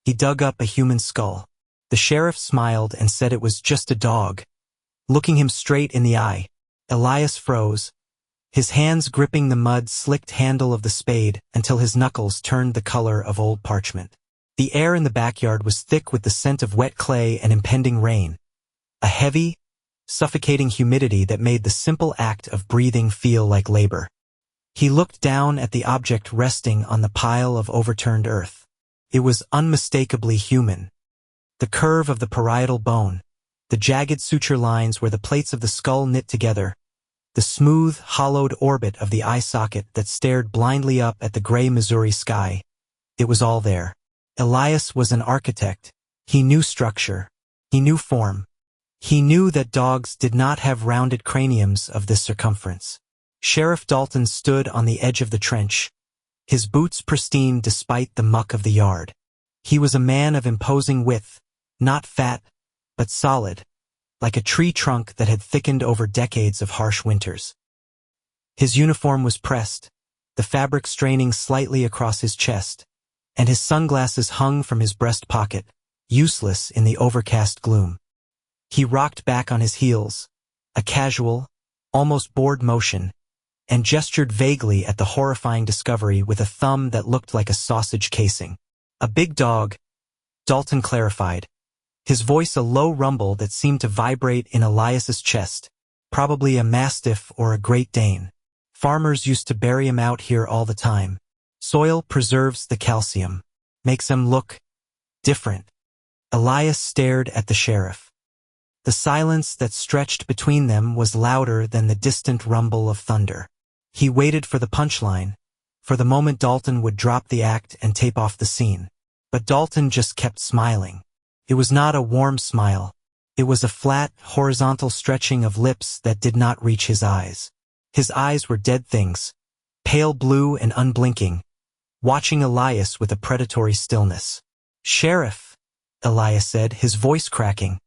He dug up a human skull. The sheriff smiled and said it was just a dog. Looking him straight in the eye, Elias froze, his hands gripping the mud-slicked handle of the spade until his knuckles turned the color of old parchment. The air in the backyard was thick with the scent of wet clay and impending rain, a heavy, suffocating humidity that made the simple act of breathing feel like labor. He looked down at the object resting on the pile of overturned earth. It was unmistakably human. The curve of the parietal bone, the jagged suture lines where the plates of the skull knit together, the smooth, hollowed orbit of the eye socket that stared blindly up at the gray Missouri sky. It was all there. Elias was an architect. He knew structure. He knew form. He knew that dogs did not have rounded craniums of this circumference. Sheriff Dalton stood on the edge of the trench, his boots pristine despite the muck of the yard. He was a man of imposing width, not fat, but solid, like a tree trunk that had thickened over decades of harsh winters. His uniform was pressed, the fabric straining slightly across his chest, and his sunglasses hung from his breast pocket, useless in the overcast gloom. He rocked back on his heels, a casual, almost bored motion, and gestured vaguely at the horrifying discovery with a thumb that looked like a sausage casing. A big dog, Dalton clarified, his voice a low rumble that seemed to vibrate in Elias's chest, probably a Mastiff or a Great Dane. Farmers used to bury him out here all the time. Soil preserves the calcium, makes him look different. Elias stared at the sheriff. The silence that stretched between them was louder than the distant rumble of thunder. He waited for the punchline, for the moment Dalton would drop the act and tape off the scene. But Dalton just kept smiling. It was not a warm smile. It was a flat, horizontal stretching of lips that did not reach his eyes. His eyes were dead things, pale blue and unblinking, watching Elias with a predatory stillness. "Sheriff," Elias said, his voice cracking.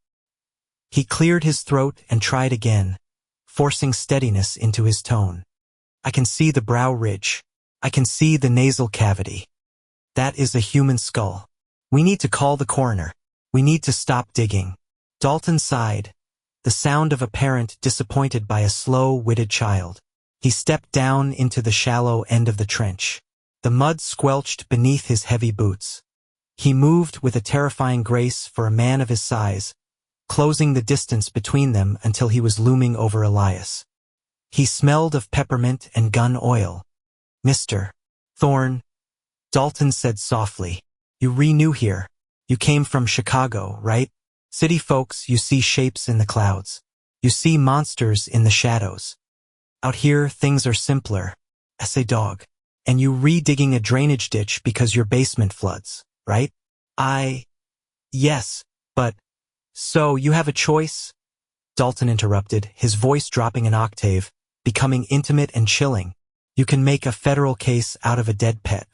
He cleared his throat and tried again, forcing steadiness into his tone. "I can see the brow ridge. I can see the nasal cavity. That is a human skull. We need to call the coroner. We need to stop digging." Dalton sighed, the sound of a parent disappointed by a slow-witted child. He stepped down into the shallow end of the trench. The mud squelched beneath his heavy boots. He moved with a terrifying grace for a man of his size, closing the distance between them until he was looming over Elias. He smelled of peppermint and gun oil. "Mr. Thorne," Dalton said softly, "you renew here. You came from Chicago, right? City folks, you see shapes in the clouds. You see monsters in the shadows. Out here, things are simpler. As a dog. And you re-digging a drainage ditch because your basement floods, right?" Yes, but... "So, you have a choice?" Dalton interrupted, his voice dropping an octave, becoming intimate and chilling. "You can make a federal case out of a dead pet.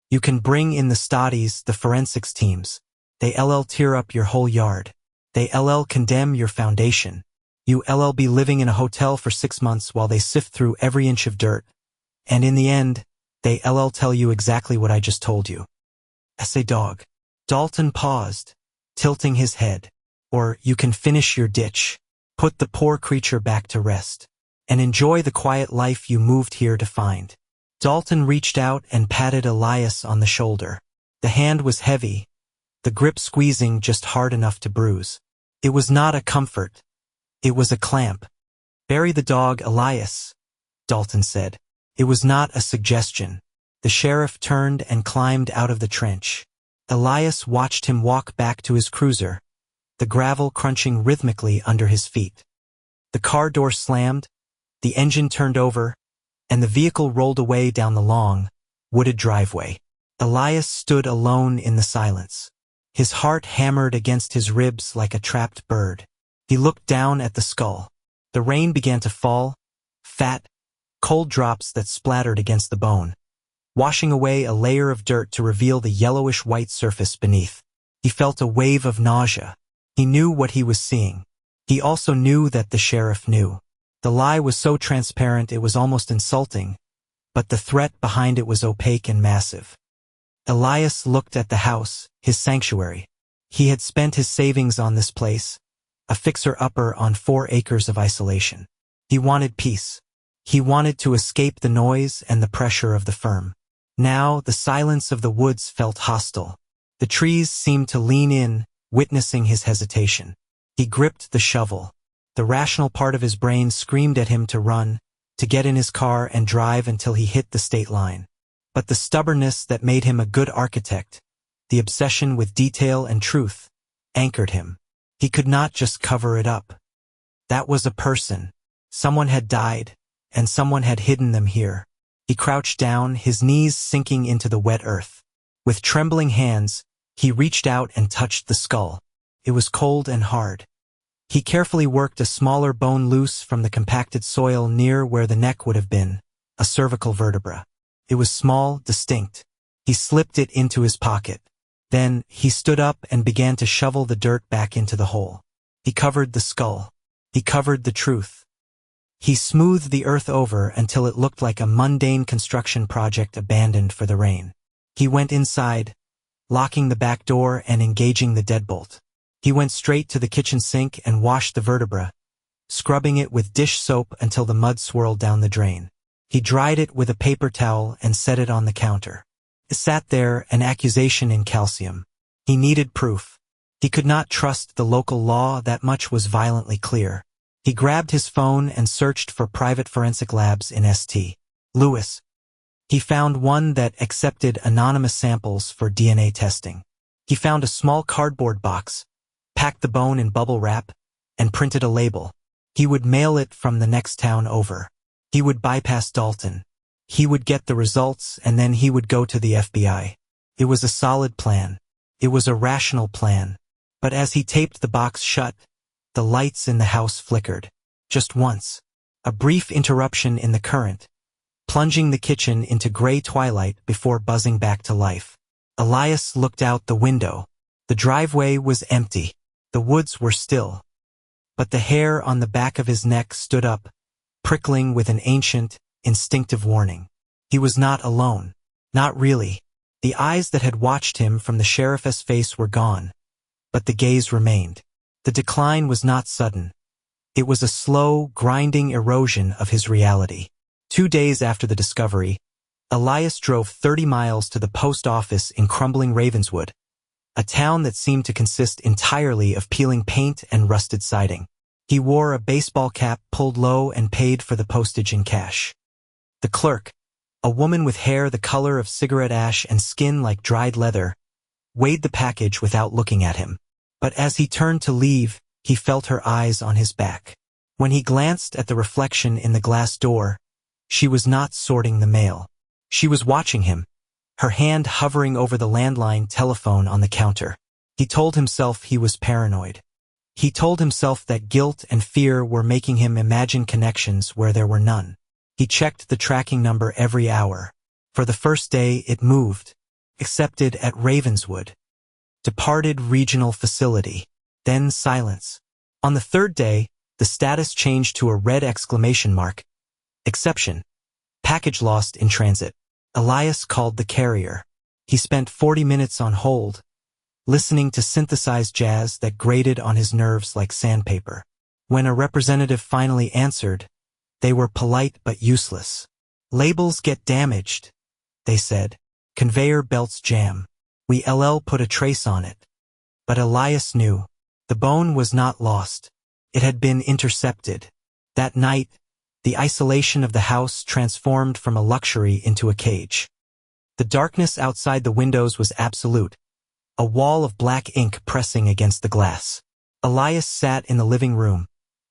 You can bring in the studies, the forensics teams. They tear up your whole yard. They condemn your foundation. You be living in a hotel for 6 months while they sift through every inch of dirt. And in the end, they tell you exactly what I just told you. As a dog." Dalton paused, tilting his head. "Or you can finish your ditch, put the poor creature back to rest, and enjoy the quiet life you moved here to find." Dalton reached out and patted Elias on the shoulder. The hand was heavy, the grip squeezing just hard enough to bruise. It was not a comfort. It was a clamp. "Bury the dog, Elias," Dalton said. It was not a suggestion. The sheriff turned and climbed out of the trench. Elias watched him walk back to his cruiser, the gravel crunching rhythmically under his feet. The car door slammed, the engine turned over, and the vehicle rolled away down the long, wooded driveway. Elias stood alone in the silence. His heart hammered against his ribs like a trapped bird. He looked down at the skull. The rain began to fall, fat, cold drops that splattered against the bone, washing away a layer of dirt to reveal the yellowish-white surface beneath. He felt a wave of nausea. He knew what he was seeing. He also knew that the sheriff knew. The lie was so transparent it was almost insulting, but the threat behind it was opaque and massive. Elias looked at the house, his sanctuary. He had spent his savings on this place, a fixer-upper on 4 acres of isolation. He wanted peace. He wanted to escape the noise and the pressure of the firm. Now, the silence of the woods felt hostile. The trees seemed to lean in, witnessing his hesitation. He gripped the shovel. The rational part of his brain screamed at him to run, to get in his car and drive until he hit the state line. But the stubbornness that made him a good architect, the obsession with detail and truth, anchored him. He could not just cover it up. That was a person. Someone had died, and someone had hidden them here. He crouched down, his knees sinking into the wet earth. With trembling hands, he reached out and touched the skull. It was cold and hard. He carefully worked a smaller bone loose from the compacted soil near where the neck would have been, a cervical vertebra. It was small, distinct. He slipped it into his pocket. Then, he stood up and began to shovel the dirt back into the hole. He covered the skull. He covered the truth. He smoothed the earth over until it looked like a mundane construction project abandoned for the rain. He went inside, locking the back door and engaging the deadbolt. He went straight to the kitchen sink and washed the vertebra, scrubbing it with dish soap until the mud swirled down the drain. He dried it with a paper towel and set it on the counter. It sat there, an accusation in calcium. He needed proof. He could not trust the local law, that much was violently clear. He grabbed his phone and searched for private forensic labs in St. Louis. He found one that accepted anonymous samples for DNA testing. He found a small cardboard box, packed the bone in bubble wrap, and printed a label. He would mail it from the next town over. He would bypass Dalton. He would get the results, and then he would go to the FBI. It was a solid plan. It was a rational plan. But as he taped the box shut, the lights in the house flickered. Just once. A brief interruption in the current, plunging the kitchen into gray twilight before buzzing back to life. Elias looked out the window. The driveway was empty. The woods were still. But the hair on the back of his neck stood up, prickling with an ancient, instinctive warning. He was not alone. Not really. The eyes that had watched him from the sheriff's face were gone. But the gaze remained. The decline was not sudden. It was a slow, grinding erosion of his reality. 2 days after the discovery, Elias drove 30 miles to the post office in crumbling Ravenswood, a town that seemed to consist entirely of peeling paint and rusted siding. He wore a baseball cap pulled low and paid for the postage in cash. The clerk, a woman with hair the color of cigarette ash and skin like dried leather, weighed the package without looking at him. But as he turned to leave, he felt her eyes on his back. When he glanced at the reflection in the glass door, she was not sorting the mail. She was watching him, her hand hovering over the landline telephone on the counter. He told himself he was paranoid. He told himself that guilt and fear were making him imagine connections where there were none. He checked the tracking number every hour. For the first day, it moved. Accepted at Ravenswood. Departed regional facility. Then silence. On the 3rd day, the status changed to a red exclamation mark. Exception. Package lost in transit. Elias called the carrier. He spent 40 minutes on hold, listening to synthesized jazz that grated on his nerves like sandpaper. When a representative finally answered, they were polite but useless. Labels get damaged, they said. Conveyor belts jam. We put a trace on it. But Elias knew. The bone was not lost. It had been intercepted. That night, the isolation of the house transformed from a luxury into a cage. The darkness outside the windows was absolute, a wall of black ink pressing against the glass. Elias sat in the living room,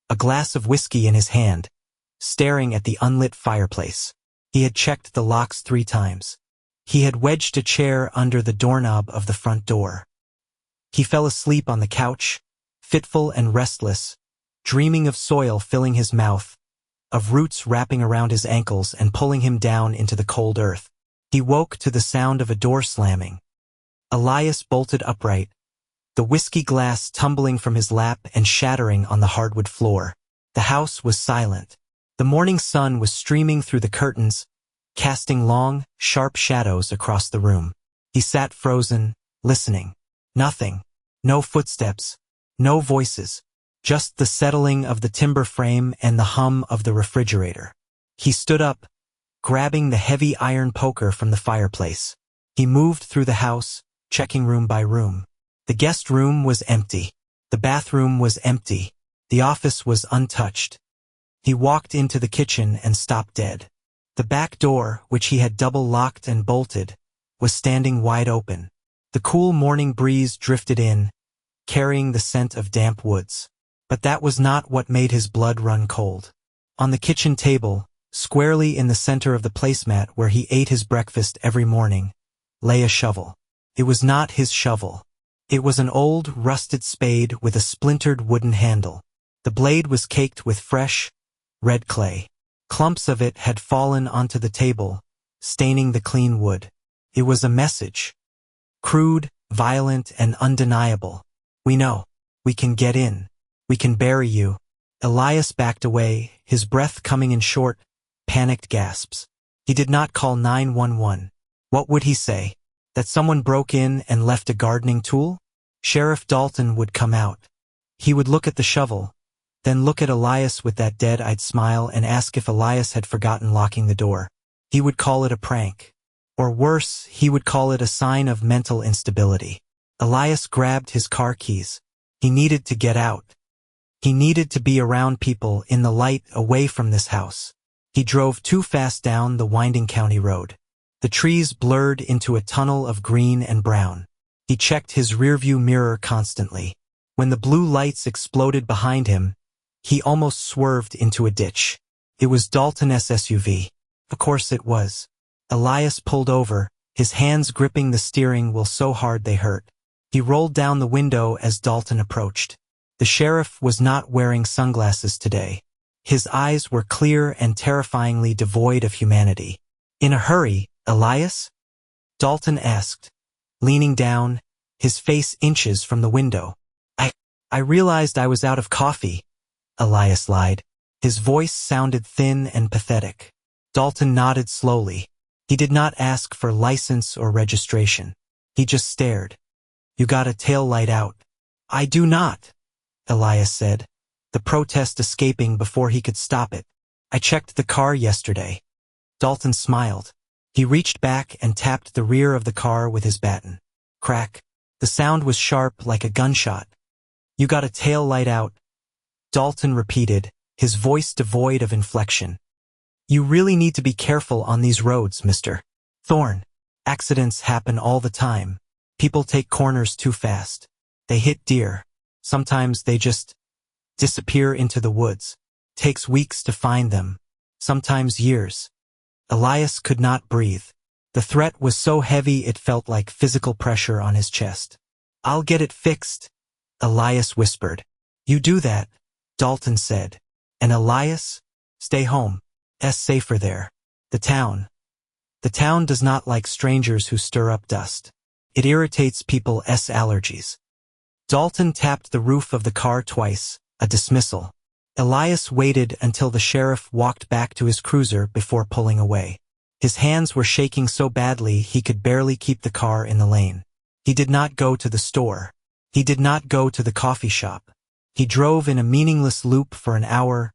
a glass of whiskey in his hand, staring at the unlit fireplace. He had checked the locks 3 times. He had wedged a chair under the doorknob of the front door. He fell asleep on the couch, fitful and restless, dreaming of soil filling his mouth, of roots wrapping around his ankles and pulling him down into the cold earth. He woke to the sound of a door slamming. Elias bolted upright, the whiskey glass tumbling from his lap and shattering on the hardwood floor. The house was silent. The morning sun was streaming through the curtains, casting long, sharp shadows across the room. He sat frozen, listening. Nothing. No footsteps. No voices. Just the settling of the timber frame and the hum of the refrigerator. He stood up, grabbing the heavy iron poker from the fireplace. He moved through the house, checking room by room. The guest room was empty. The bathroom was empty. The office was untouched. He walked into the kitchen and stopped dead. The back door, which he had double-locked and bolted, was standing wide open. The cool morning breeze drifted in, carrying the scent of damp woods. But that was not what made his blood run cold. On the kitchen table, squarely in the center of the placemat where he ate his breakfast every morning, lay a shovel. It was not his shovel. It was an old, rusted spade with a splintered wooden handle. The blade was caked with fresh, red clay. Clumps of it had fallen onto the table, staining the clean wood. It was a message. Crude, violent, and undeniable. We know. We can get in. We can bury you. Elias backed away, his breath coming in short, panicked gasps. He did not call 911. What would he say? That someone broke in and left a gardening tool? Sheriff Dalton would come out. He would look at the shovel, then look at Elias with that dead-eyed smile and ask if Elias had forgotten locking the door. He would call it a prank. Or worse, he would call it a sign of mental instability. Elias grabbed his car keys. He needed to get out. He needed to be around people in the light away from this house. He drove too fast down the winding county road. The trees blurred into a tunnel of green and brown. He checked his rearview mirror constantly. When the blue lights exploded behind him, he almost swerved into a ditch. It was Dalton's SUV. Of course it was. Elias pulled over, his hands gripping the steering wheel so hard they hurt. He rolled down the window as Dalton approached. The sheriff was not wearing sunglasses today. His eyes were clear and terrifyingly devoid of humanity. In a hurry, Elias? Dalton asked, leaning down, his face inches from the window. I realized I was out of coffee, Elias lied. His voice sounded thin and pathetic. Dalton nodded slowly. He did not ask for license or registration. He just stared. You got a tail light out. I do not, Elias said, the protest escaping before he could stop it. I checked the car yesterday. Dalton smiled. He reached back and tapped the rear of the car with his baton. Crack. The sound was sharp like a gunshot. You got a tail light out, Dalton repeated, his voice devoid of inflection. You really need to be careful on these roads, Mr. Thorne. Accidents happen all the time. People take corners too fast. They hit deer. Sometimes they just disappear into the woods. Takes weeks to find them. Sometimes years. Elias could not breathe. The threat was so heavy it felt like physical pressure on his chest. I'll get it fixed, Elias whispered. You do that, Dalton said. And Elias? Stay home. Safer there. The town does not like strangers who stir up dust. It irritates people's allergies. Dalton tapped the roof of the car twice, a dismissal. Elias waited until the sheriff walked back to his cruiser before pulling away. His hands were shaking so badly he could barely keep the car in the lane. He did not go to the store. He did not go to the coffee shop. He drove in a meaningless loop for an hour,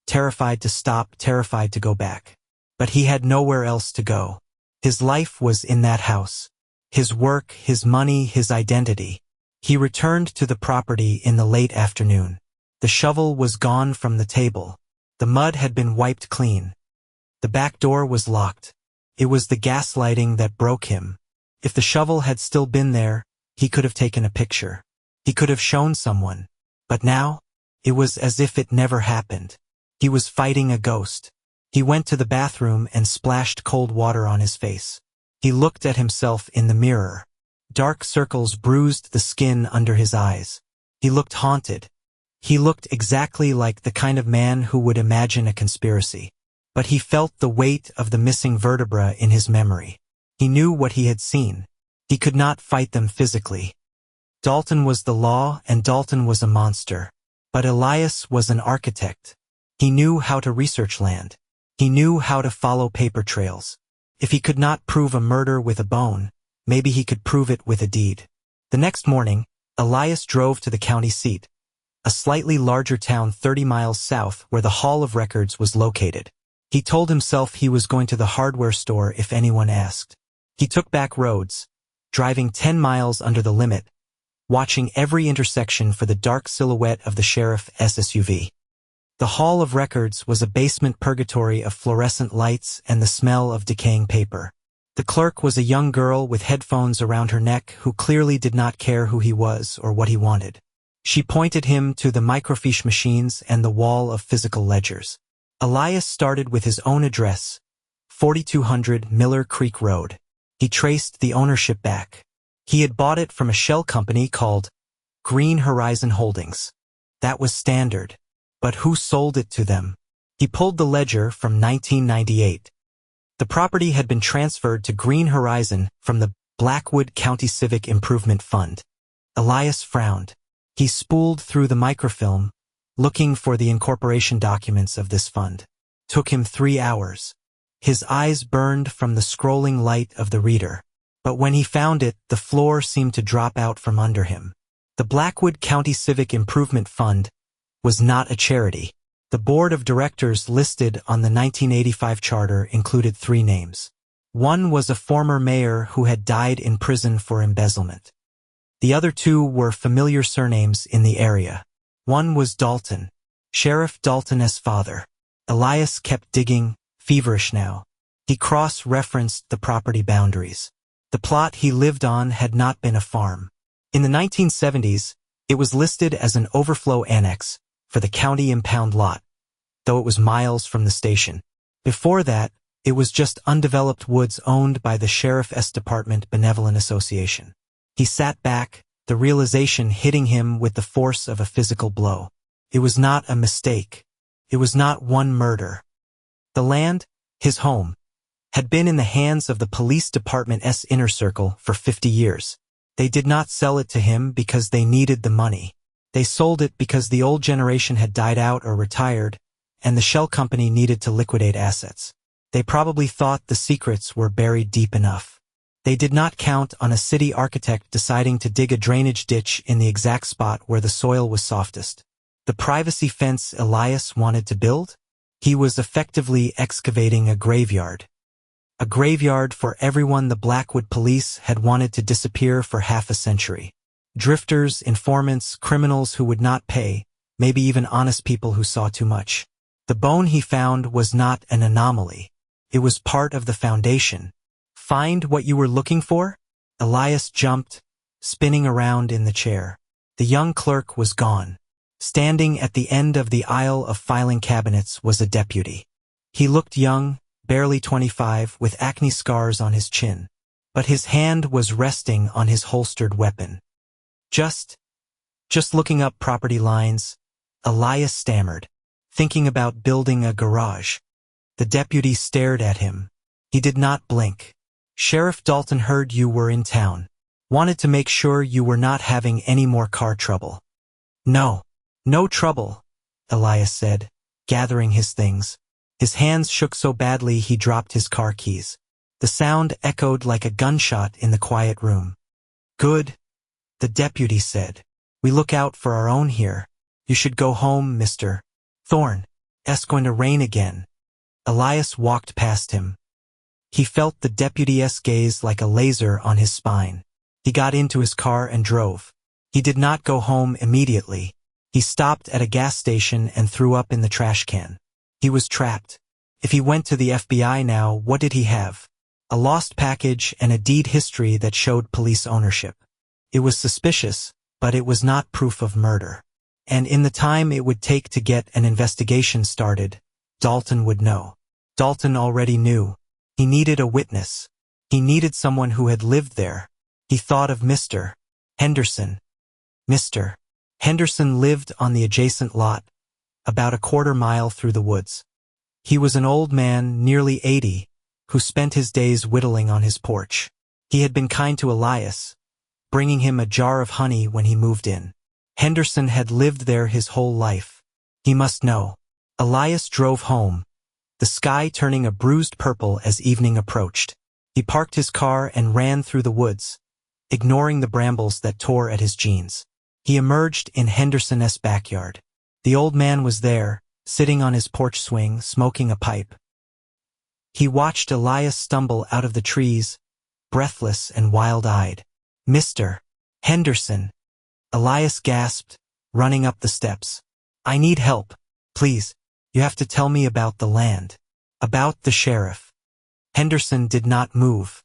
terrified to stop, terrified to go back. But he had nowhere else to go. His life was in that house. His work, his money, his identity. He returned to the property in the late afternoon. The shovel was gone from the table. The mud had been wiped clean. The back door was locked. It was the gaslighting that broke him. If the shovel had still been there, he could have taken a picture. He could have shown someone. But now, it was as if it never happened. He was fighting a ghost. He went to the bathroom and splashed cold water on his face. He looked at himself in the mirror. Dark circles bruised the skin under his eyes. He looked haunted. He looked exactly like the kind of man who would imagine a conspiracy. But he felt the weight of the missing vertebra in his memory. He knew what he had seen. He could not fight them physically. Dalton was the law and Dalton was a monster. But Elias was an architect. He knew how to research land. He knew how to follow paper trails. If he could not prove a murder with a bone, Maybe he could prove it with a deed. The next morning, Elias drove to the county seat, a slightly larger town 30 miles south where the Hall of Records was located. He told himself he was going to the hardware store if anyone asked. He took back roads, driving 10 miles under the limit, watching every intersection for the dark silhouette of the sheriff's SUV. The Hall of Records was a basement purgatory of fluorescent lights and the smell of decaying paper. The clerk was a young girl with headphones around her neck who clearly did not care who he was or what he wanted. She pointed him to the microfiche machines and the wall of physical ledgers. Elias started with his own address, 4200 Miller Creek Road. He traced the ownership back. He had bought it from a shell company called Green Horizon Holdings. That was standard. But who sold it to them? He pulled the ledger from 1998. The property had been transferred to Green Horizon from the Blackwood County Civic Improvement Fund. Elias frowned. He spooled through the microfilm, looking for the incorporation documents of this fund. Took him 3 hours. His eyes burned from the scrolling light of the reader. But when he found it, the floor seemed to drop out from under him. The Blackwood County Civic Improvement Fund was not a charity. The board of directors listed on the 1985 charter included 3 names. One was a former mayor who had died in prison for embezzlement. The other 2 were familiar surnames in the area. One was Dalton, Sheriff Dalton's father. Elias kept digging, feverish now. He cross-referenced the property boundaries. The plot he lived on had not been a farm. In the 1970s, it was listed as an overflow annex for the county impound lot, though it was miles from the station. Before that, it was just undeveloped woods owned by the Sheriff's Department Benevolent Association. He sat back, the realization hitting him with the force of a physical blow. It was not a mistake. It was not one murder. The land, his home, had been in the hands of the police department's inner circle for 50 years. They did not sell it to him because they needed the money. They sold it because the old generation had died out or retired, and the shell company needed to liquidate assets. They probably thought the secrets were buried deep enough. They did not count on a city architect deciding to dig a drainage ditch in the exact spot where the soil was softest. The privacy fence Elias wanted to build? He was effectively excavating a graveyard. A graveyard for everyone the Blackwood police had wanted to disappear for half a century. Drifters, informants, criminals who would not pay, maybe even honest people who saw too much. The bone he found was not an anomaly. It was part of the foundation. Find what you were looking for? Elias jumped, spinning around in the chair. The young clerk was gone. Standing at the end of the aisle of filing cabinets was a deputy. He looked young, barely 25, with acne scars on his chin. But his hand was resting on his holstered weapon. Just looking up property lines, Elias stammered, thinking about building a garage. The deputy stared at him. He did not blink. Sheriff Dalton heard you were in town. Wanted to make sure you were not having any more car trouble. No trouble, Elias said, gathering his things. His hands shook so badly he dropped his car keys. The sound echoed like a gunshot in the quiet room. Good, the deputy said. We look out for our own here. You should go home, Mr. Thorne. It's going to rain again. Elias walked past him. He felt the deputy's gaze like a laser on his spine. He got into his car and drove. He did not go home immediately. He stopped at a gas station and threw up in the trash can. He was trapped. If he went to the FBI now, what did he have? A lost package and a deed history that showed police ownership. It was suspicious, but it was not proof of murder. And in the time it would take to get an investigation started, Dalton would know. Dalton already knew. He needed a witness. He needed someone who had lived there. He thought of Mr. Henderson. Mr. Henderson lived on the adjacent lot, about a quarter mile through the woods. He was an old man, nearly 80, who spent his days whittling on his porch. He had been kind to Elias, bringing him a jar of honey when he moved in. Henderson had lived there his whole life. He must know. Elias drove home, the sky turning a bruised purple as evening approached. He parked his car and ran through the woods, ignoring the brambles that tore at his jeans. He emerged in Henderson's backyard. The old man was there, sitting on his porch swing, smoking a pipe. He watched Elias stumble out of the trees, breathless and wild-eyed. "Mr. Henderson," Elias gasped, running up the steps. "I need help, please. You have to tell me about the land. About the sheriff." Henderson did not move.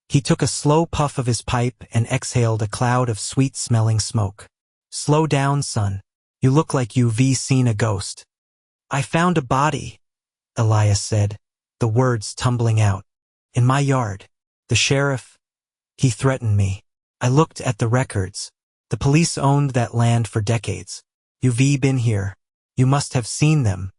He took a slow puff of his pipe and exhaled a cloud of sweet-smelling smoke. "Slow down, son. You look like you've seen a ghost." "I found a body," Elias said, the words tumbling out. "In my yard. The sheriff, he threatened me. I looked at the records. The police owned that land for decades. You've been here. You must have seen them.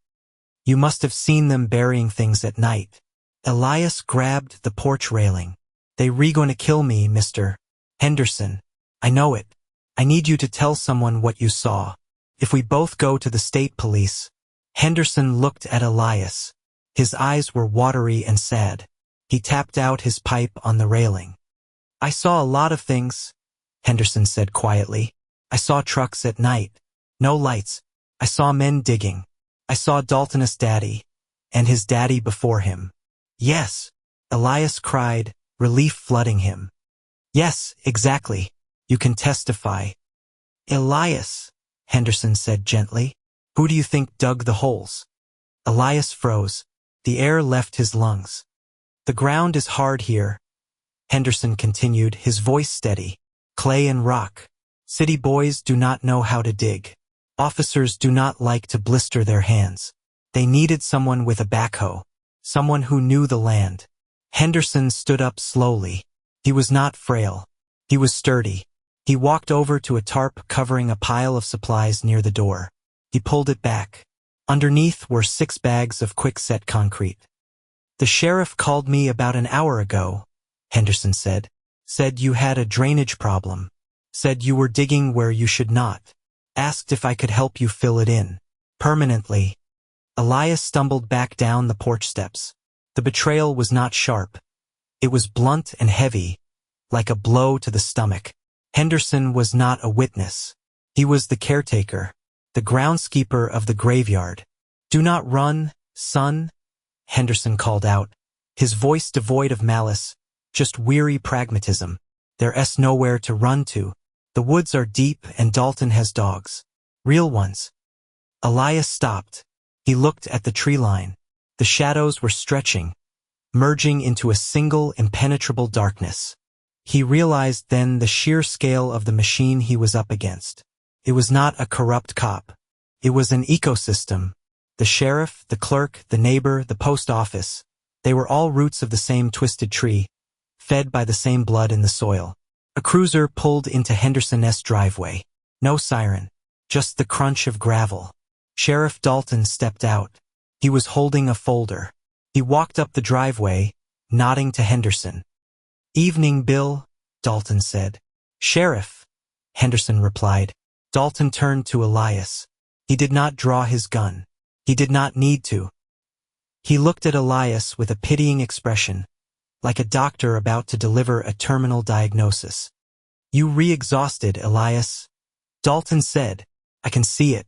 You must have seen them burying things at night." Elias grabbed the porch railing. "They gonna kill me, Mr. Henderson. I know it. I need you to tell someone what you saw. If we both go to the state police." Henderson looked at Elias. His eyes were watery and sad. He tapped out his pipe on the railing. "I saw a lot of things," Henderson said quietly. "I saw trucks at night. No lights. I saw men digging. I saw Dalton's daddy, and his daddy before him." "Yes," Elias cried, relief flooding him. "Yes, exactly. You can testify." "Elias," Henderson said gently, "who do you think dug the holes?" Elias froze. The air left his lungs. "The ground is hard here," Henderson continued, his voice steady. "Clay and rock. City boys do not know how to dig. Officers do not like to blister their hands. They needed someone with a backhoe. Someone who knew the land." Henderson stood up slowly. He was not frail. He was sturdy. He walked over to a tarp covering a pile of supplies near the door. He pulled it back. Underneath were 6 bags of quick-set concrete. "The sheriff called me about an hour ago," Henderson said. "Said you had a drainage problem. Said you were digging where you should not. Asked if I could help you fill it in. Permanently." Elias stumbled back down the porch steps. The betrayal was not sharp. It was blunt and heavy, like a blow to the stomach. Henderson was not a witness. He was the caretaker, the groundskeeper of the graveyard. "Do not run, son," Henderson called out, his voice devoid of malice, just weary pragmatism. "There's nowhere to run to. The woods are deep and Dalton has dogs. Real ones." Elias stopped. He looked at the tree line. The shadows were stretching, merging into a single impenetrable darkness. He realized then the sheer scale of the machine he was up against. It was not a corrupt cop. It was an ecosystem. The sheriff, the clerk, the neighbor, the post office. They were all roots of the same twisted tree, fed by the same blood in the soil. A cruiser pulled into Henderson's driveway. No siren, just the crunch of gravel. Sheriff Dalton stepped out. He was holding a folder. He walked up the driveway, nodding to Henderson. "Evening, Bill," Dalton said. "Sheriff," Henderson replied. Dalton turned to Elias. He did not draw his gun. He did not need to. He looked at Elias with a pitying expression, like a doctor about to deliver a terminal diagnosis. "You re-exhausted, Elias," Dalton said. "I can see it.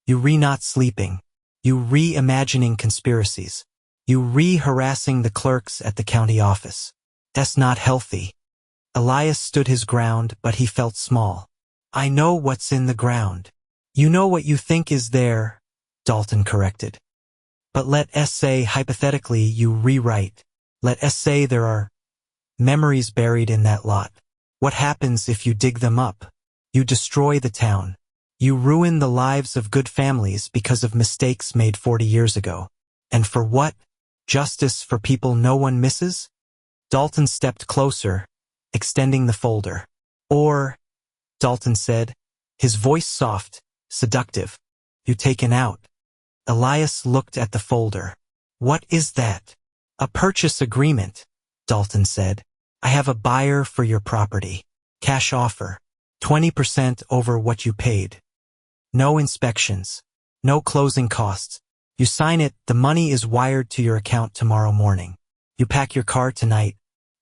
You re-not sleeping. You re-imagining conspiracies. You re-harassing the clerks at the county office. That's not healthy." Elias stood his ground, but he felt small. "I know what's in the ground." "You know what you think is there," Dalton corrected. "But let us say hypothetically you rewrite. Let us say there are memories buried in that lot. What happens if you dig them up? You destroy the town. You ruin the lives of good families because of mistakes made 40 years ago. And for what? Justice for people no one misses?" Dalton stepped closer, extending the folder. "Or," Dalton said, his voice soft, seductive, "you taken out." Elias looked at the folder. "What is that?" "A purchase agreement," Dalton said. "I have a buyer for your property. Cash offer. 20% over what you paid. No inspections. No closing costs. You sign it, the money is wired to your account tomorrow morning. You pack your car tonight,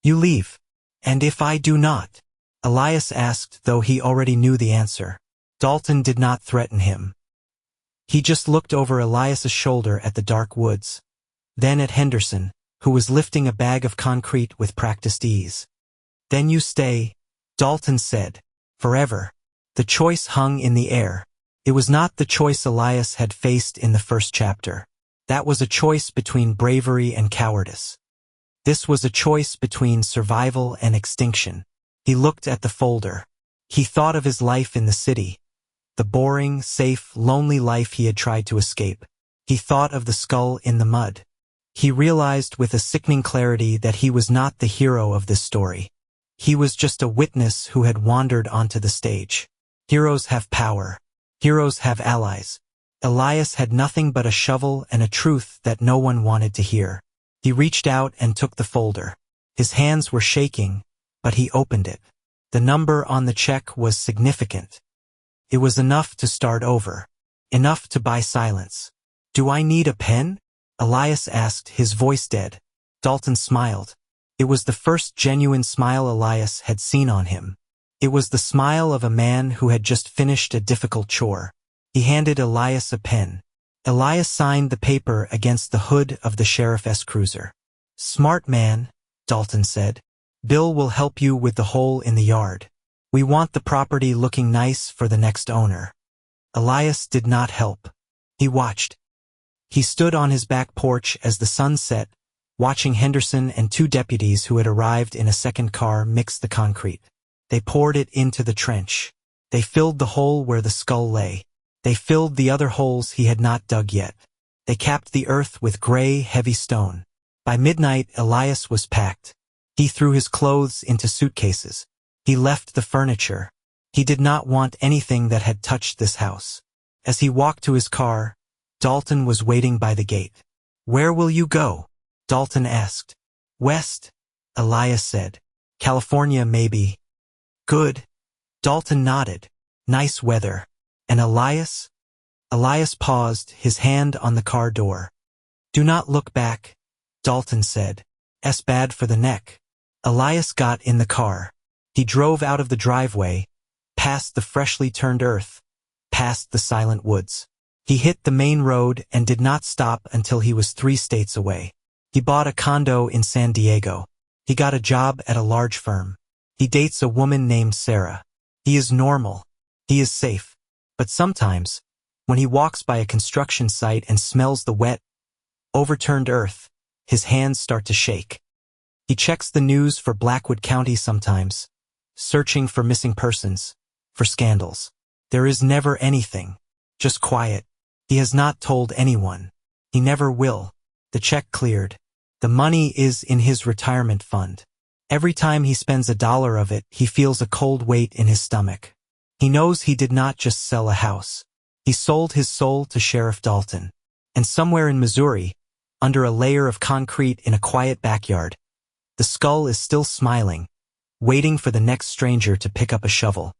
You leave. And if I do not? Elias asked, though he already knew the answer. Dalton did not threaten him. He just looked over Elias's shoulder at the dark woods, then at Henderson, who was lifting a bag of concrete with practiced ease. Then you stay, Dalton said. Forever. The choice hung in the air. It was not the choice Elias had faced in the first chapter. That was a choice between bravery and cowardice. This was a choice between survival and extinction. He looked at the folder. He thought of his life in the city, the boring, safe, lonely life he had tried to escape. He thought of the skull in the mud. He realized with a sickening clarity that he was not the hero of this story. He was just a witness who had wandered onto the stage. Heroes have power. Heroes have allies. Elias had nothing but a shovel and a truth that no one wanted to hear. He reached out and took the folder. His hands were shaking, but he opened it. The number on the check was significant. It was enough to start over. Enough to buy silence. Do I need a pen? Elias asked, his voice dead. Dalton smiled. It was the first genuine smile Elias had seen on him. It was the smile of a man who had just finished a difficult chore. He handed Elias a pen. Elias signed the paper against the hood of the sheriff's cruiser. Smart man, Dalton said. Bill will help you with the hole in the yard. We want the property looking nice for the next owner. Elias did not help. He watched. He stood on his back porch as the sun set, watching Henderson and two deputies who had arrived in a second car mix the concrete. They poured it into the trench. They filled the hole where the skull lay. They filled the other holes he had not dug yet. They capped the earth with gray, heavy stone. By midnight, Elias was packed. He threw his clothes into suitcases. He left the furniture. He did not want anything that had touched this house. As he walked to his car, Dalton was waiting by the gate. Where will you go? Dalton asked. West, Elias said. California, maybe. Good. Dalton nodded. Nice weather. And Elias? Elias paused, his hand on the car door. Do not look back, Dalton said. "'S bad for the neck." Elias got in the car. He drove out of the driveway, past the freshly turned earth, past the silent woods. He hit the main road and did not stop until he was 3 states away. He bought a condo in San Diego. He got a job at a large firm. He dates a woman named Sarah. He is normal. He is safe. But sometimes, when he walks by a construction site and smells the wet, overturned earth, his hands start to shake. He checks the news for Blackwood County sometimes, searching for missing persons, for scandals. There is never anything. Just quiet. He has not told anyone. He never will. The check cleared. The money is in his retirement fund. Every time he spends $1 of it, he feels a cold weight in his stomach. He knows he did not just sell a house. He sold his soul to Sheriff Dalton. And somewhere in Missouri, under a layer of concrete in a quiet backyard, the skull is still smiling, waiting for the next stranger to pick up a shovel.